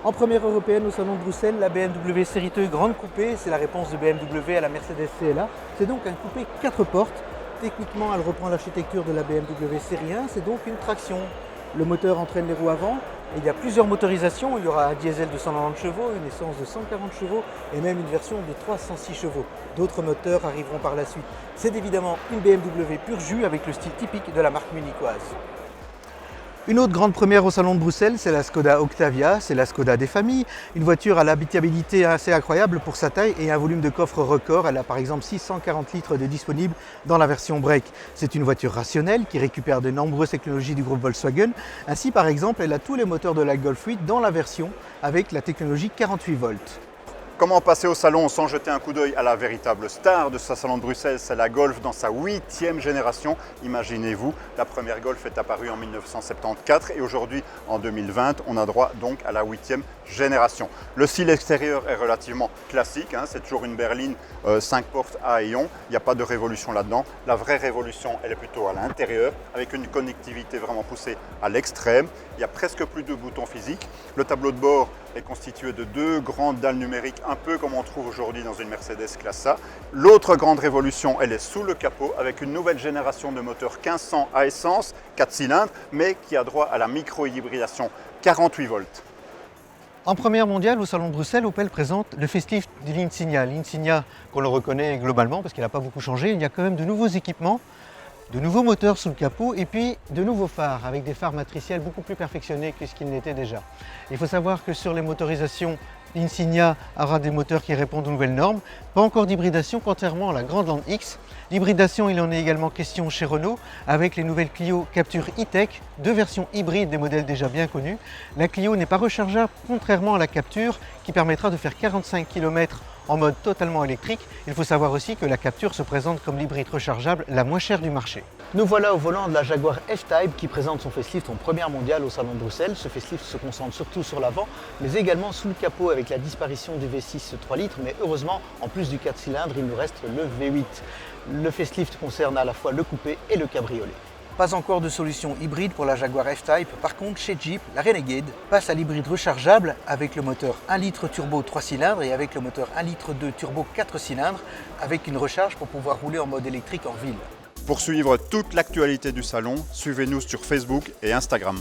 En première européenne au Salon de Bruxelles, la BMW Série 2 Grande Coupé, c'est la réponse de BMW à la Mercedes CLA. C'est donc un coupé 4 portes. Techniquement, elle reprend l'architecture de la BMW Série 1, c'est donc une traction. Le moteur entraîne les roues avant. Et il y a plusieurs motorisations, il y aura un diesel de 190 chevaux, une essence de 140 chevaux et même une version de 306 chevaux. D'autres moteurs arriveront par la suite. C'est évidemment une BMW pur jus avec le style typique de la marque munichoise. Une autre grande première au Salon de Bruxelles, c'est la Skoda Octavia, c'est la Skoda des familles. Une voiture à l'habitabilité assez incroyable pour sa taille et un volume de coffre record. Elle a par exemple 640 litres de disponible dans la version break. C'est une voiture rationnelle qui récupère de nombreuses technologies du groupe Volkswagen. Ainsi par exemple, elle a tous les moteurs de la Golf 8 dans la version avec la technologie 48 volts. Comment passer au salon sans jeter un coup d'œil à la véritable star de ce salon de Bruxelles, c'est la Golf dans sa 8e génération. Imaginez-vous, la première Golf est apparue en 1974 et aujourd'hui, en 2020, on a droit donc à la 8e génération. Le style extérieur est relativement classique, c'est toujours une berline 5 portes à ayons, il n'y a pas de révolution là-dedans. La vraie révolution, elle est plutôt à l'intérieur, avec une connectivité vraiment poussée à l'extrême. Il n'y a presque plus de boutons physiques. Le tableau de bord est constitué de 2 grandes dalles numériques, un peu comme on trouve aujourd'hui dans une Mercedes Classe A. L'autre grande révolution, elle est sous le capot, avec une nouvelle génération de moteurs 1500 à essence, 4 cylindres, mais qui a droit à la micro-hybridation 48 volts. En première mondiale, au Salon de Bruxelles, Opel présente le facelift de l'Insignia. L'Insignia, qu'on le reconnaît globalement parce qu'il n'a pas beaucoup changé, il y a quand même de nouveaux équipements, de nouveaux moteurs sous le capot et puis de nouveaux phares avec des phares matriciels beaucoup plus perfectionnés que ce qu'ils n'étaient déjà. Il faut savoir que sur les motorisations, l'Insignia aura des moteurs qui répondent aux nouvelles normes, pas encore d'hybridation contrairement à la Grandland X. L'hybridation, il en est également question chez Renault avec les nouvelles Clio Captur E-Tech, 2 versions hybrides des modèles déjà bien connus. La Clio n'est pas rechargeable contrairement à la Captur qui permettra de faire 45 km en mode totalement électrique. Il faut savoir aussi que la Captur se présente comme l'hybride rechargeable la moins chère du marché. Nous voilà au volant de la Jaguar F-Type qui présente son facelift en première mondiale au Salon de Bruxelles. Ce facelift se concentre surtout sur l'avant, mais également sous le capot avec la disparition du V6 3 litres. Mais heureusement, en plus du 4 cylindres, il nous reste le V8. Le facelift concerne à la fois le coupé et le cabriolet. Pas encore de solution hybride pour la Jaguar F-Type. Par contre, chez Jeep, la Renegade passe à l'hybride rechargeable avec le moteur 1 litre turbo 3 cylindres et avec le moteur 1 litre 2 turbo 4 cylindres avec une recharge pour pouvoir rouler en mode électrique en ville. Pour suivre toute l'actualité du salon, suivez-nous sur Facebook et Instagram.